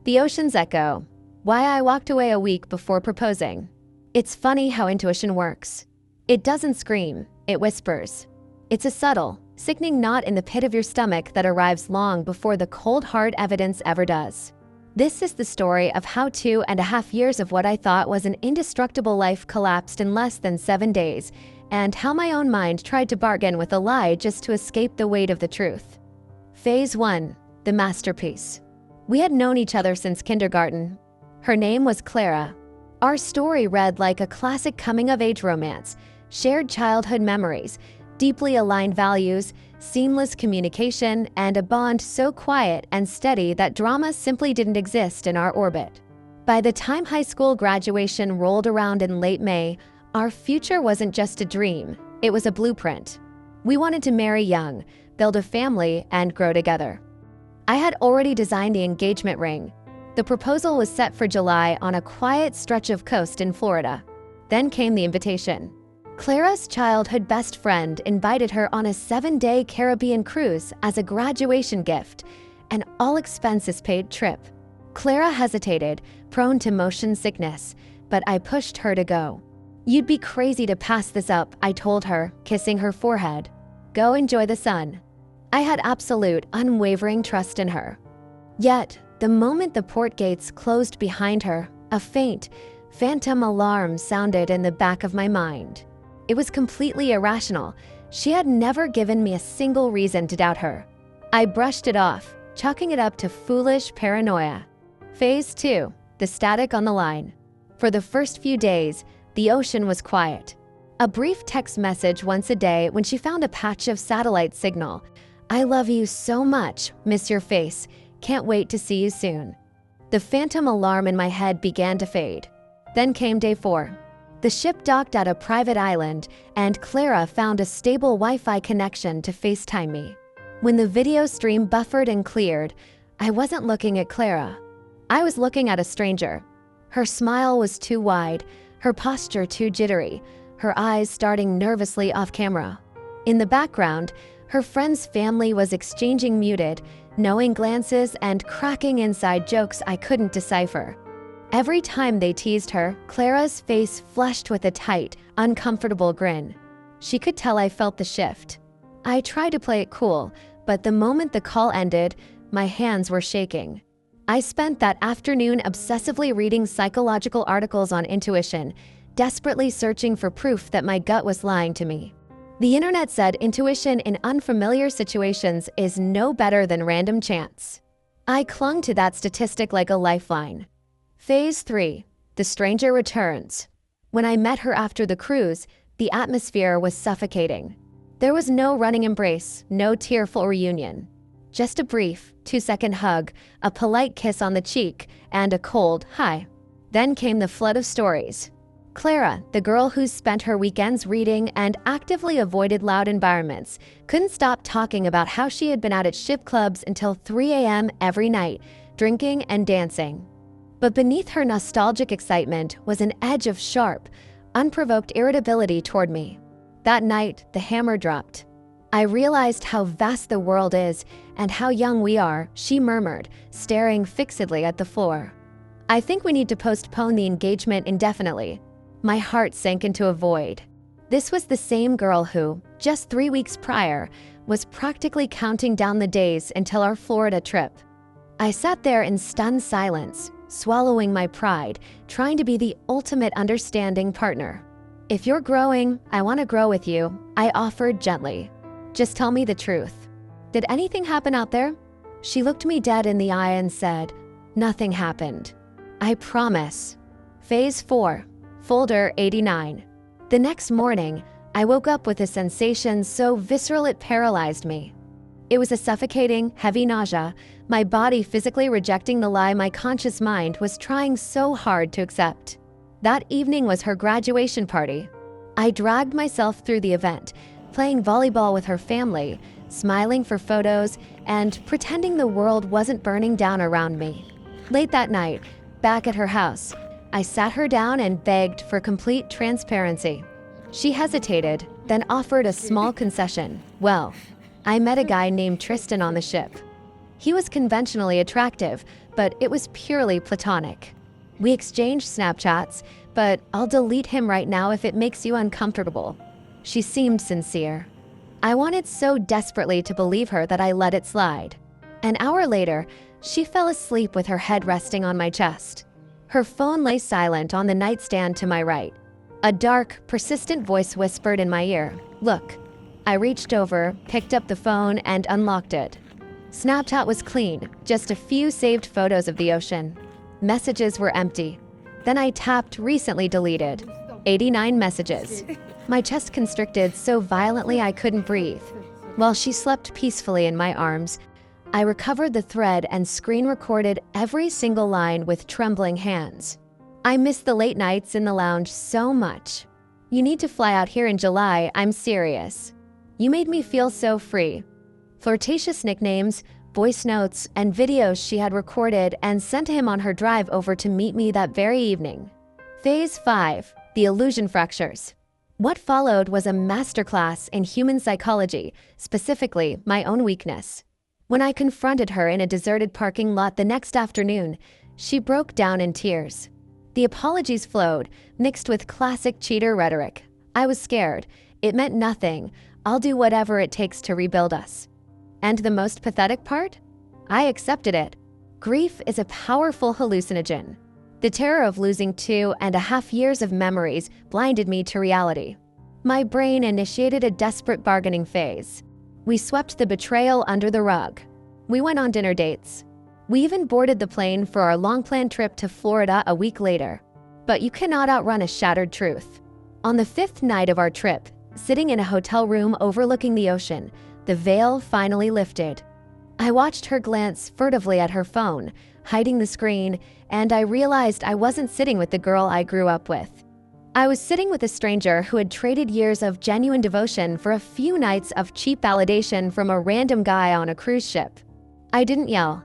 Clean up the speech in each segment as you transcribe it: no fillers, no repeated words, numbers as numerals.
The Ocean's Echo. Why I walked away a week before proposing. It's funny how intuition works. It doesn't scream, it whispers. It's a subtle, sickening knot in the pit of your stomach that arrives long before the cold hard evidence ever does. This is the story of how 2.5 years of what I thought was an indestructible life collapsed in less than 7 days, and how my own mind tried to bargain with a lie just to escape the weight of the truth. Phase 1. The masterpiece. We had known each other since kindergarten. Her name was Clara. Our story read like a classic coming-of-age romance, shared childhood memories, deeply aligned values, seamless communication, and a bond so quiet and steady that drama simply didn't exist in our orbit. By the time high school graduation rolled around in late May, our future wasn't just a dream, it was a blueprint. We wanted to marry young, build a family, and grow together. I had already designed the engagement ring. The proposal was set for July on a quiet stretch of coast in Florida. Then came the invitation. Clara's childhood best friend invited her on a 7-day Caribbean cruise as a graduation gift, an all-expenses-paid trip. Clara hesitated, prone to motion sickness, but I pushed her to go. "You'd be crazy to pass this up," I told her, kissing her forehead. "Go enjoy the sun." I had absolute, unwavering trust in her. Yet, the moment the port gates closed behind her, a faint, phantom alarm sounded in the back of my mind. It was completely irrational. She had never given me a single reason to doubt her. I brushed it off, chalking it up to foolish paranoia. Phase 2. The static on the line. For the first few days, the ocean was quiet. A brief text message once a day when she found a patch of satellite signal. "I love you so much, miss your face, can't wait to see you soon." The phantom alarm in my head began to fade. Then came day 4. The ship docked at a private island, and Clara found a stable Wi-Fi connection to FaceTime me. When the video stream buffered and cleared, I wasn't looking at Clara. I was looking at a stranger. Her smile was too wide, her posture too jittery, her eyes starting nervously off camera. In the background, her friend's family was exchanging muted, knowing glances and cracking inside jokes I couldn't decipher. Every time they teased her, Clara's face flushed with a tight, uncomfortable grin. She could tell I felt the shift. I tried to play it cool, but the moment the call ended, my hands were shaking. I spent that afternoon obsessively reading psychological articles on intuition, desperately searching for proof that my gut was lying to me. The internet said intuition in unfamiliar situations is no better than random chance. I clung to that statistic like a lifeline. Phase 3. The stranger returns. When I met her after the cruise, the atmosphere was suffocating. There was no running embrace, no tearful reunion. Just a brief, 2-second hug, a polite kiss on the cheek, and a cold hi. Then came the flood of stories. Clara, the girl who spent her weekends reading and actively avoided loud environments, couldn't stop talking about how she had been out at ship clubs until 3 a.m. every night, drinking and dancing. But beneath her nostalgic excitement was an edge of sharp, unprovoked irritability toward me. That night, the hammer dropped. I realized how vast the world is and how young we are, she murmured, staring fixedly at the floor. "I think we need to postpone the engagement indefinitely." My heart sank into a void. This was the same girl who, just 3 weeks prior, was practically counting down the days until our Florida trip. I sat there in stunned silence, swallowing my pride, trying to be the ultimate understanding partner. "If you're growing, I want to grow with you," I offered gently. "Just tell me the truth. Did anything happen out there?" She looked me dead in the eye and said, "Nothing happened. I promise." Phase 4. Folder 89. The next morning, I woke up with a sensation so visceral it paralyzed me. It was a suffocating, heavy nausea, my body physically rejecting the lie my conscious mind was trying so hard to accept. That evening was her graduation party. I dragged myself through the event, playing volleyball with her family, smiling for photos, and pretending the world wasn't burning down around me. Late that night, back at her house, I sat her down and begged for complete transparency. She hesitated, then offered a small concession. "Well, I met a guy named Tristan on the ship." He was conventionally attractive, but it was purely platonic. We exchanged Snapchats, but I'll delete him right now if it makes you uncomfortable. She seemed sincere. I wanted so desperately to believe her that I let it slide. An hour later, she fell asleep with her head resting on my chest. Her phone lay silent on the nightstand to my right. A dark, persistent voice whispered in my ear, "Look." I reached over, picked up the phone, and unlocked it. Snapchat was clean, just a few saved photos of the ocean. Messages were empty. Then I tapped recently deleted. 89 messages. My chest constricted so violently I couldn't breathe. While she slept peacefully in my arms, I recovered the thread and screen recorded every single line with trembling hands. I miss the late nights in the lounge so much. You need to fly out here in July, I'm serious. You made me feel so free. Flirtatious nicknames, voice notes, and videos she had recorded and sent to him on her drive over to meet me that very evening. Phase 5, the illusion fractures. What followed was a masterclass in human psychology, specifically my own weakness. When I confronted her in a deserted parking lot the next afternoon, she broke down in tears. The apologies flowed, mixed with classic cheater rhetoric. I was scared. It meant nothing. I'll do whatever it takes to rebuild us. And the most pathetic part? I accepted it. Grief is a powerful hallucinogen. The terror of losing 2.5 years of memories blinded me to reality. My brain initiated a desperate bargaining phase. We swept the betrayal under the rug. We went on dinner dates. We even boarded the plane for our long-planned trip to Florida a week later. But you cannot outrun a shattered truth. On the 5th night of our trip, sitting in a hotel room overlooking the ocean, the veil finally lifted. I watched her glance furtively at her phone, hiding the screen, and I realized I wasn't sitting with the girl I grew up with. I was sitting with a stranger who had traded years of genuine devotion for a few nights of cheap validation from a random guy on a cruise ship. I didn't yell.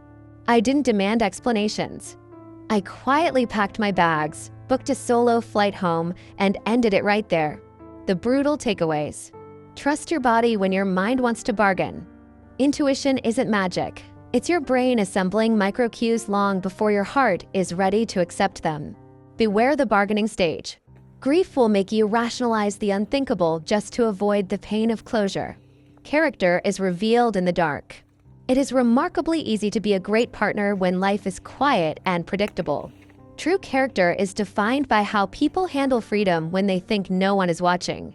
I didn't demand explanations. I quietly packed my bags, booked a solo flight home, and ended it right there. The brutal takeaways. Trust your body when your mind wants to bargain. Intuition isn't magic. It's your brain assembling micro cues long before your heart is ready to accept them. Beware the bargaining stage. Grief will make you rationalize the unthinkable just to avoid the pain of closure. Character is revealed in the dark. It is remarkably easy to be a great partner when life is quiet and predictable. True character is defined by how people handle freedom when they think no one is watching.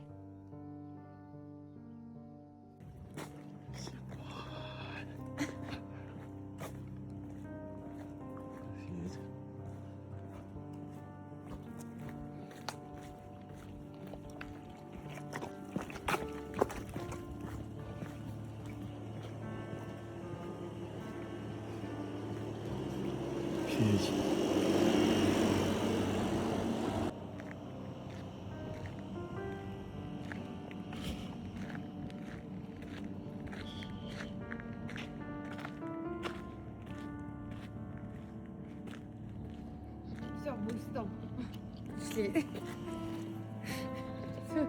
진짜 멋있다. 그치? 있어.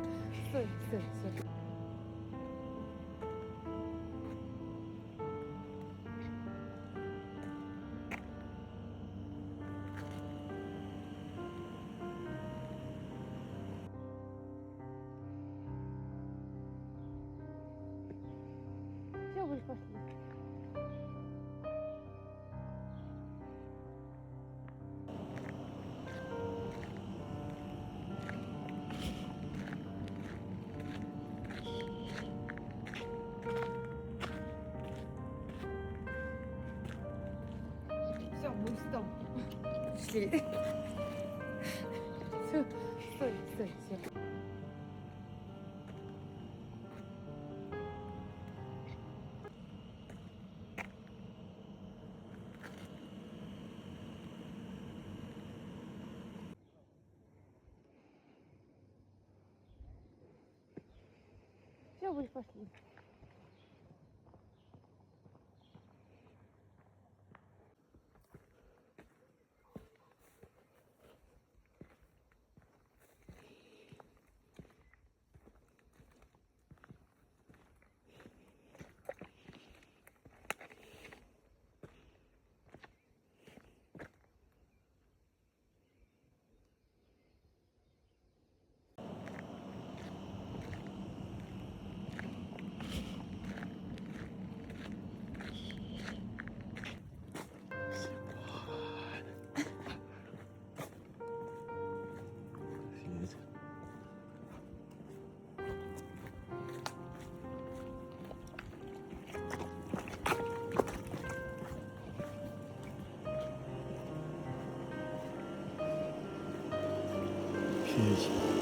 쉬어보고 싶었어. 진짜 멋있다. 그치? 있어. 쉬어보고 싶었어. Cheers.